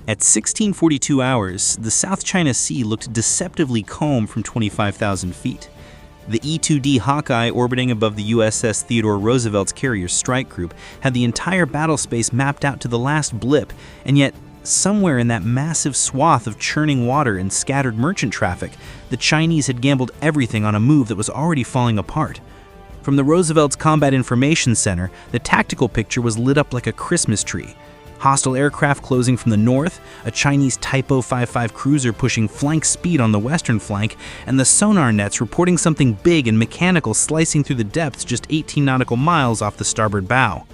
At 1642 hours, the South China Sea looked deceptively calm from 25,000 feet. The E-2D Hawkeye orbiting above the USS Theodore Roosevelt's carrier strike group had the entire battle space mapped out to the last blip, and yet somewhere in that massive swath of churning water and scattered merchant traffic, the Chinese had gambled everything on a move that was already falling apart. From the Roosevelt's Combat Information Center, the tactical picture was lit up like a Christmas tree. Hostile aircraft closing from the north, a Chinese Type 055 cruiser pushing flank speed on the western flank, and the sonar nets reporting something big and mechanical slicing through the depths just 18 nautical miles off the starboard bow.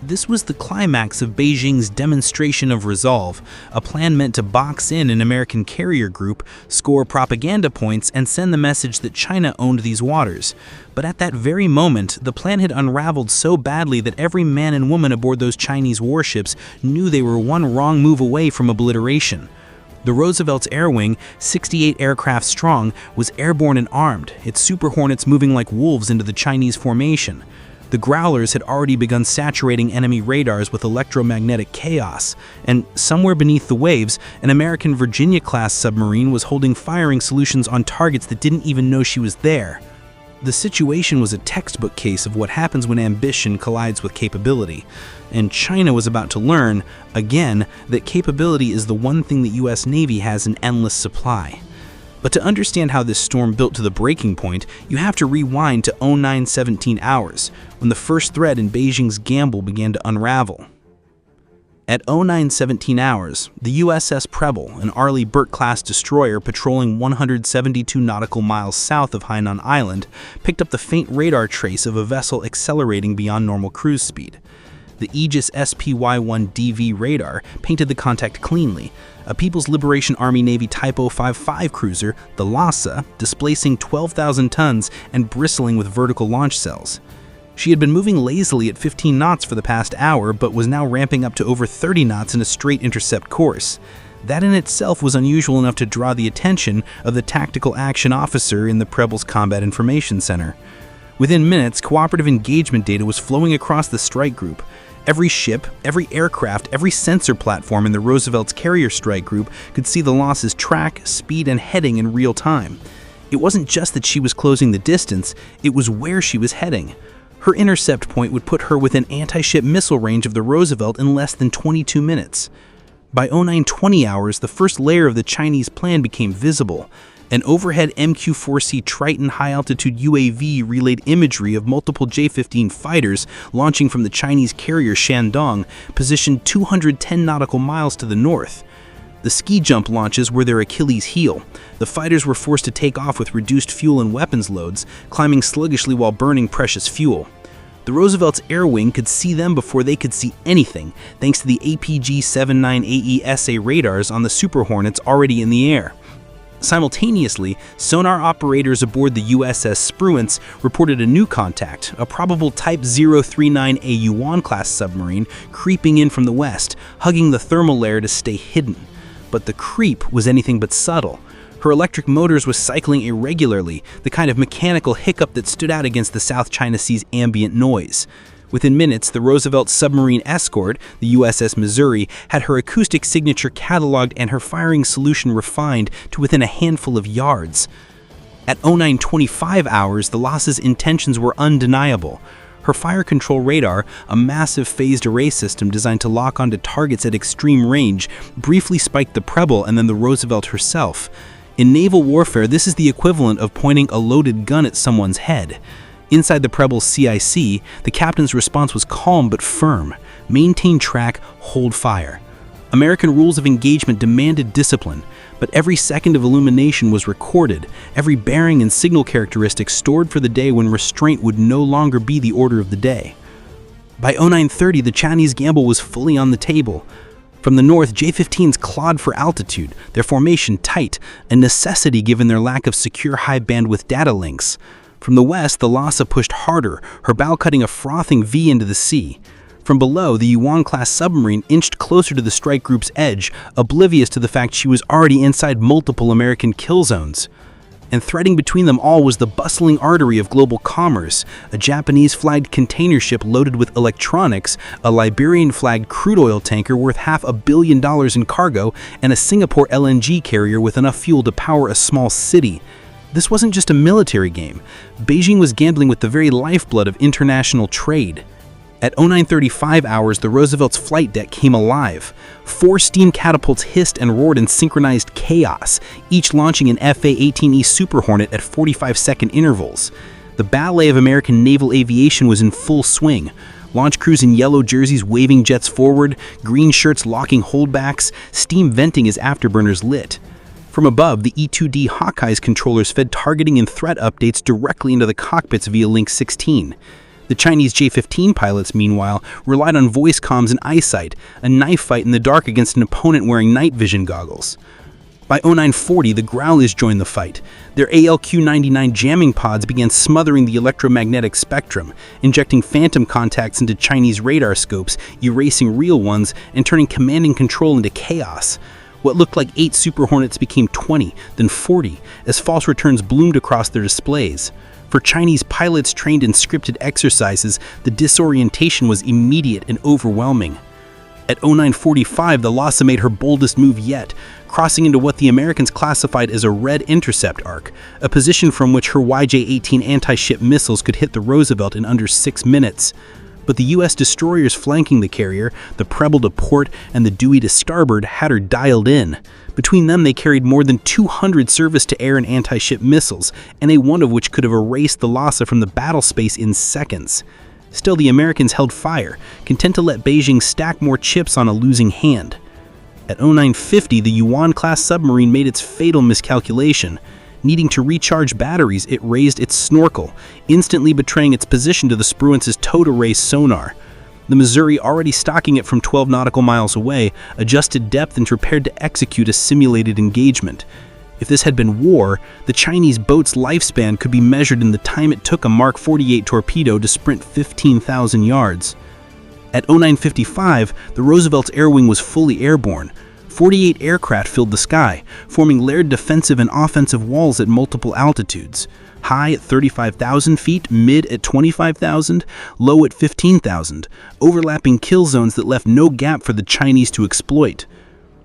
This was the climax of Beijing's demonstration of resolve, a plan meant to box in an American carrier group, score propaganda points, and send the message that China owned these waters. But at that very moment, the plan had unraveled so badly that every man and woman aboard those Chinese warships knew they were one wrong move away from obliteration. The Roosevelt's air wing, 68 aircraft strong, was airborne and armed, its Super Hornets moving like wolves into the Chinese formation. The Growlers had already begun saturating enemy radars with electromagnetic chaos, and somewhere beneath the waves, an American Virginia-class submarine was holding firing solutions on targets that didn't even know she was there. The situation was a textbook case of what happens when ambition collides with capability, and China was about to learn, again, that capability is the one thing the US Navy has in endless supply. But to understand how this storm built to the breaking point, you have to rewind to 0917 hours, when the first thread in Beijing's gamble began to unravel. At 0917 hours, the USS Preble, an Arleigh Burke-class destroyer patrolling 172 nautical miles south of Hainan Island, picked up the faint radar trace of a vessel accelerating beyond normal cruise speed. The Aegis SPY-1DV radar painted the contact cleanly, a People's Liberation Army Navy Type 055 cruiser, the Lhasa, displacing 12,000 tons and bristling with vertical launch cells. She had been moving lazily at 15 knots for the past hour, but was now ramping up to over 30 knots in a straight intercept course. That in itself was unusual enough to draw the attention of the tactical action officer in the Preble's Combat Information Center. Within minutes, cooperative engagement data was flowing across the strike group. Every ship, every aircraft, every sensor platform in the Roosevelt's carrier strike group could see the Lhassa's track, speed, and heading in real time. It wasn't just that she was closing the distance, it was where she was heading. Her intercept point would put her within anti-ship missile range of the Roosevelt in less than 22 minutes. By 0920 hours, the first layer of the Chinese plan became visible. An overhead MQ-4C Triton high-altitude UAV relayed imagery of multiple J-15 fighters launching from the Chinese carrier Shandong, positioned 210 nautical miles to the north. The ski jump launches were their Achilles heel. The fighters were forced to take off with reduced fuel and weapons loads, climbing sluggishly while burning precious fuel. The Roosevelt's air wing could see them before they could see anything, thanks to the APG-79AE-SA radars on the Super Hornets already in the air. Simultaneously, sonar operators aboard the USS Spruance reported a new contact, a probable Type 039A Yuan-class submarine creeping in from the west, hugging the thermal layer to stay hidden. But the creep was anything but subtle. Her electric motors were cycling irregularly, the kind of mechanical hiccup that stood out against the South China Sea's ambient noise. Within minutes, the Roosevelt submarine escort, the USS Missouri, had her acoustic signature cataloged and her firing solution refined to within a handful of yards. At 0925 hours, the Lhassa's intentions were undeniable. Her fire control radar, a massive phased array system designed to lock onto targets at extreme range, briefly spiked the Preble and then the Roosevelt herself. In naval warfare, this is the equivalent of pointing a loaded gun at someone's head. Inside the Preble's CIC, the captain's response was calm but firm. Maintain track, hold fire. American rules of engagement demanded discipline, but every second of illumination was recorded, every bearing and signal characteristic stored for the day when restraint would no longer be the order of the day. By 0930, the Chinese gamble was fully on the table. From the north, J-15s clawed for altitude, their formation tight, a necessity given their lack of secure high-bandwidth data links. From the west, the Lhasa pushed harder, her bow cutting a frothing V into the sea. From below, the Yuan-class submarine inched closer to the strike group's edge, oblivious to the fact she was already inside multiple American kill zones. And threading between them all was the bustling artery of global commerce, a Japanese-flagged container ship loaded with electronics, a Liberian-flagged crude oil tanker worth $500 million in cargo, and a Singapore LNG carrier with enough fuel to power a small city. This wasn't just a military game. Beijing was gambling with the very lifeblood of international trade. At 09:35 hours, the Roosevelt's flight deck came alive. 4 steam catapults hissed and roared in synchronized chaos, each launching an FA-18E Super Hornet at 45-second intervals. The ballet of American naval aviation was in full swing. Launch crews in yellow jerseys waving jets forward, green shirts locking holdbacks, steam venting as afterburners lit. From above, the E-2D Hawkeye's controllers fed targeting and threat updates directly into the cockpits via Link 16. The Chinese J-15 pilots, meanwhile, relied on voice comms and eyesight, a knife fight in the dark against an opponent wearing night vision goggles. By 0940, the Growlers joined the fight. Their ALQ-99 jamming pods began smothering the electromagnetic spectrum, injecting phantom contacts into Chinese radar scopes, erasing real ones, and turning command and control into chaos. What looked like 8 Super Hornets became 20, then 40, as false returns bloomed across their displays. For Chinese pilots trained in scripted exercises, the disorientation was immediate and overwhelming. At 0945, the Lhasa made her boldest move yet, crossing into what the Americans classified as a red intercept arc, a position from which her YJ-18 anti-ship missiles could hit the Roosevelt in under 6 minutes. But the U.S. destroyers flanking the carrier, the Preble to port and the Dewey to starboard, had her dialed in. Between them, they carried more than 200 surface-to-air and anti-ship missiles, any one of which could have erased the Lhasa from the battle space in seconds. Still, the Americans held fire, content to let Beijing stack more chips on a losing hand. At 0950, the Yuan-class submarine made its fatal miscalculation. Needing to recharge batteries, it raised its snorkel, instantly betraying its position to the Spruance's tow-to-raise sonar. The Missouri, already stalking it from 12 nautical miles away, adjusted depth and prepared to execute a simulated engagement. If this had been war, the Chinese boat's lifespan could be measured in the time it took a Mark 48 torpedo to sprint 15,000 yards. At 0955, the Roosevelt's air wing was fully airborne. 48 aircraft filled the sky, forming layered defensive and offensive walls at multiple altitudes. High at 35,000 feet, mid at 25,000, low at 15,000, overlapping kill zones that left no gap for the Chinese to exploit.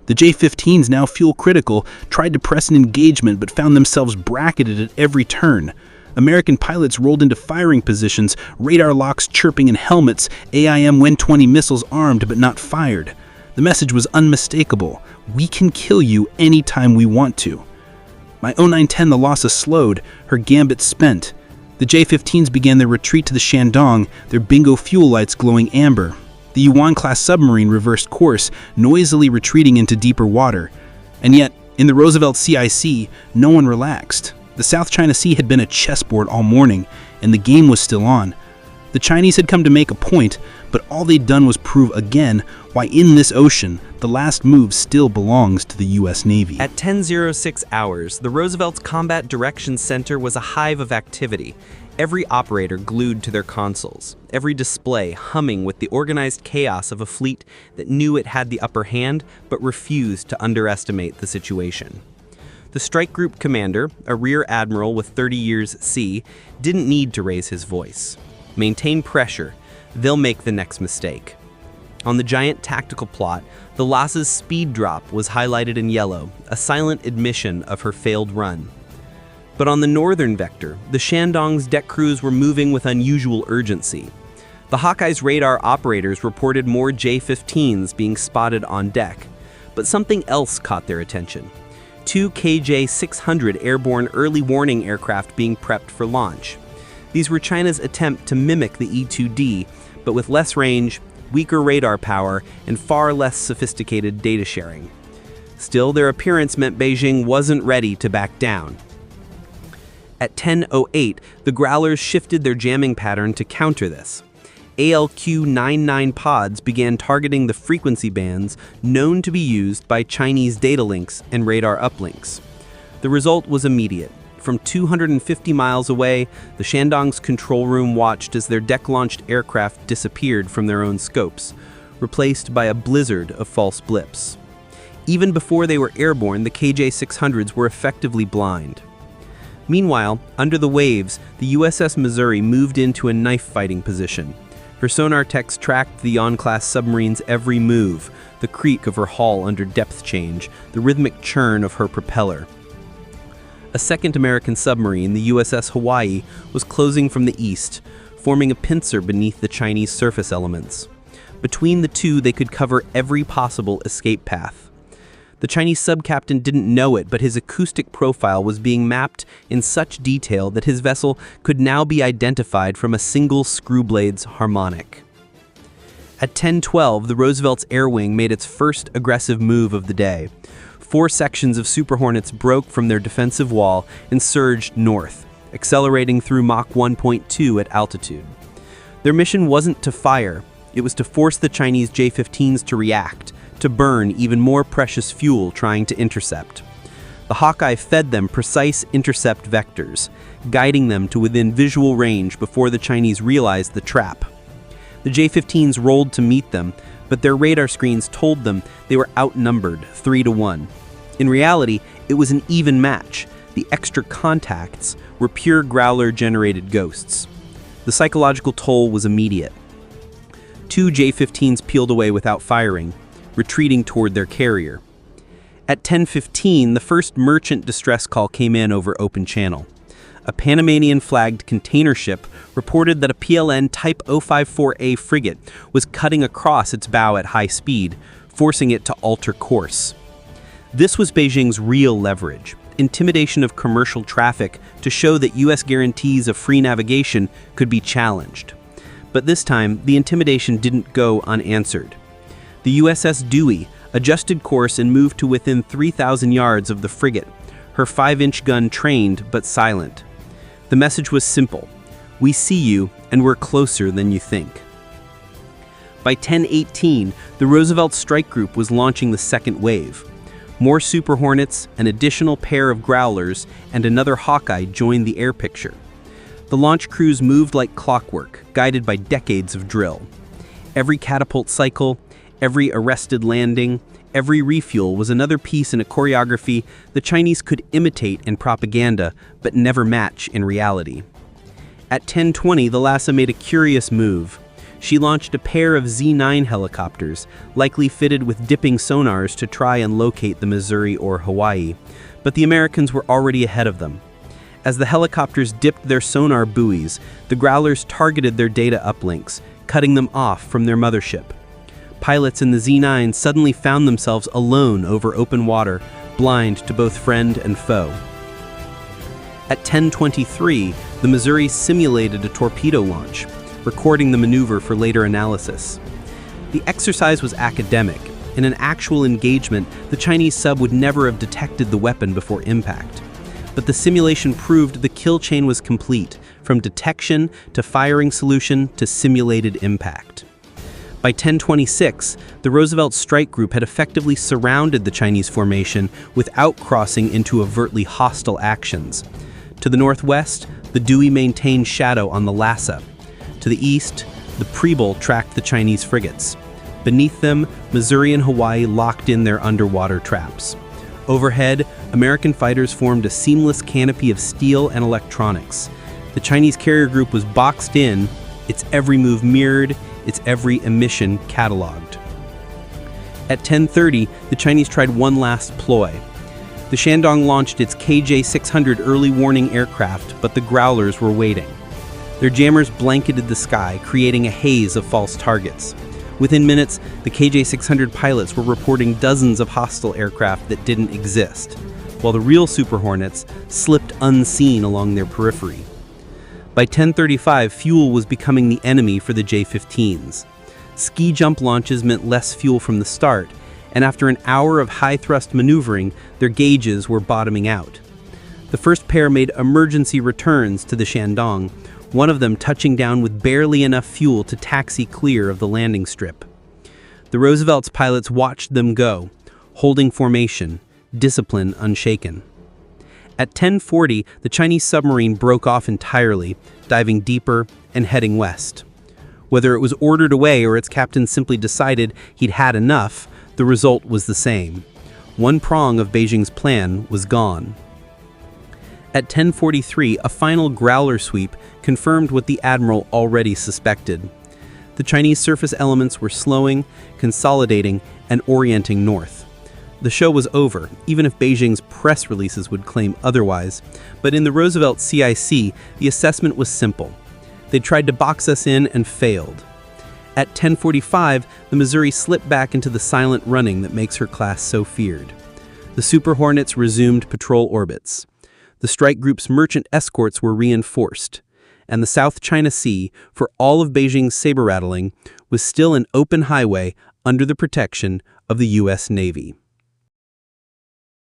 The J-15s, now fuel-critical, tried to press an engagement but found themselves bracketed at every turn. American pilots rolled into firing positions, radar locks chirping in helmets, AIM-120 missiles armed but not fired. The message was unmistakable: we can kill you anytime we want to. By 0910, the Lhasa slowed, her gambit spent. The J-15s began their retreat to the Shandong, their bingo fuel lights glowing amber. The Yuan-class submarine reversed course, noisily retreating into deeper water. And yet, in the Roosevelt CIC, no one relaxed. The South China Sea had been a chessboard all morning, and the game was still on. The Chinese had come to make a point, but all they'd done was prove again why in this ocean, the last move still belongs to the U.S. Navy. At 10:06 hours, the Roosevelt's Combat Direction Center was a hive of activity, every operator glued to their consoles, every display humming with the organized chaos of a fleet that knew it had the upper hand but refused to underestimate the situation. The strike group commander, a rear admiral with 30 years sea, didn't need to raise his voice. Maintain pressure, they'll make the next mistake. On the giant tactical plot, the Lhasa's speed drop was highlighted in yellow, a silent admission of her failed run. But on the northern vector, the Shandong's deck crews were moving with unusual urgency. The Hawkeye's radar operators reported more J-15s being spotted on deck, but something else caught their attention. 2 KJ-600 airborne early warning aircraft being prepped for launch. These were China's attempt to mimic the E-2D, but with less range, weaker radar power, and far less sophisticated data sharing. Still, their appearance meant Beijing wasn't ready to back down. At 10:08, the Growlers shifted their jamming pattern to counter this. ALQ-99 pods began targeting the frequency bands known to be used by Chinese data links and radar uplinks. The result was immediate. From 250 miles away, the Shandong's control room watched as their deck-launched aircraft disappeared from their own scopes, replaced by a blizzard of false blips. Even before they were airborne, the KJ-600s were effectively blind. Meanwhile, under the waves, the USS Missouri moved into a knife-fighting position. Her sonar techs tracked the Yon-class submarine's every move, the creak of her hull under depth change, the rhythmic churn of her propeller. A second American submarine, the USS Hawaii, was closing from the east, forming a pincer beneath the Chinese surface elements. Between the two, they could cover every possible escape path. The Chinese subcaptain didn't know it, but his acoustic profile was being mapped in such detail that his vessel could now be identified from a single screwblade's harmonic. At 10:12, the Roosevelt's air wing made its first aggressive move of the day. 4 sections of Super Hornets broke from their defensive wall and surged north, accelerating through Mach 1.2 at altitude. Their mission wasn't to fire, it was to force the Chinese J-15s to react, to burn even more precious fuel trying to intercept. The Hawkeye fed them precise intercept vectors, guiding them to within visual range before the Chinese realized the trap. The J-15s rolled to meet them, but their radar screens told them they were outnumbered 3-1. In reality, it was an even match. The extra contacts were pure Growler-generated ghosts. The psychological toll was immediate. 2 J-15s peeled away without firing, retreating toward their carrier. At 10:15, the first merchant distress call came in over open channel. A Panamanian-flagged container ship reported that a PLN Type 054A frigate was cutting across its bow at high speed, forcing it to alter course. This was Beijing's real leverage, intimidation of commercial traffic to show that U.S. guarantees of free navigation could be challenged. But this time, the intimidation didn't go unanswered. The USS Dewey adjusted course and moved to within 3,000 yards of the frigate, her 5-inch gun trained but silent. The message was simple: we see you, and we're closer than you think. By 10:18, the Roosevelt Strike Group was launching the second wave. More Super Hornets, an additional pair of Growlers, and another Hawkeye joined the air picture. The launch crews moved like clockwork, guided by decades of drill. Every catapult cycle, every arrested landing, every refuel was another piece in a choreography the Chinese could imitate in propaganda, but never match in reality. At 10:20, the Lhasa made a curious move. She launched a pair of Z-9 helicopters, likely fitted with dipping sonars to try and locate the Missouri or Hawaii, but the Americans were already ahead of them. As the helicopters dipped their sonar buoys, the Growlers targeted their data uplinks, cutting them off from their mothership. Pilots in the Z-9 suddenly found themselves alone over open water, blind to both friend and foe. At 10:23, the Missouri simulated a torpedo launch, recording the maneuver for later analysis. The exercise was academic. In an actual engagement, the Chinese sub would never have detected the weapon before impact. But the simulation proved the kill chain was complete, from detection to firing solution to simulated impact. By 10:26, the Roosevelt Strike Group had effectively surrounded the Chinese formation without crossing into overtly hostile actions. To the northwest, the Dewey maintained shadow on the Lhasa. To the east, the Preble tracked the Chinese frigates. Beneath them, Missouri and Hawaii locked in their underwater traps. Overhead, American fighters formed a seamless canopy of steel and electronics. The Chinese carrier group was boxed in, its every move mirrored, its every emission cataloged. At 10:30, the Chinese tried one last ploy. The Shandong launched its KJ-600 early warning aircraft, but the Growlers were waiting. Their jammers blanketed the sky, creating a haze of false targets. Within minutes, the KJ-600 pilots were reporting dozens of hostile aircraft that didn't exist, while the real Super Hornets slipped unseen along their periphery. By 10:35, fuel was becoming the enemy for the J-15s. Ski jump launches meant less fuel from the start, and after an hour of high-thrust maneuvering, their gauges were bottoming out. The first pair made emergency returns to the Shandong, one of them touching down with barely enough fuel to taxi clear of the landing strip. The Roosevelt's pilots watched them go, holding formation, discipline unshaken. At 10:40, the Chinese submarine broke off entirely, diving deeper and heading west. Whether it was ordered away or its captain simply decided he'd had enough, the result was the same. One prong of Beijing's plan was gone. At 10:43, a final growler sweep confirmed what the admiral already suspected. The Chinese surface elements were slowing, consolidating, and orienting north. The show was over, even if Beijing's press releases would claim otherwise. But in the Roosevelt CIC, the assessment was simple. They tried to box us in and failed. At 10:45, the Missouri slipped back into the silent running that makes her class so feared. The Super Hornets resumed patrol orbits. The strike group's merchant escorts were reinforced, and the South China Sea, for all of Beijing's saber-rattling, was still an open highway under the protection of the U.S. Navy.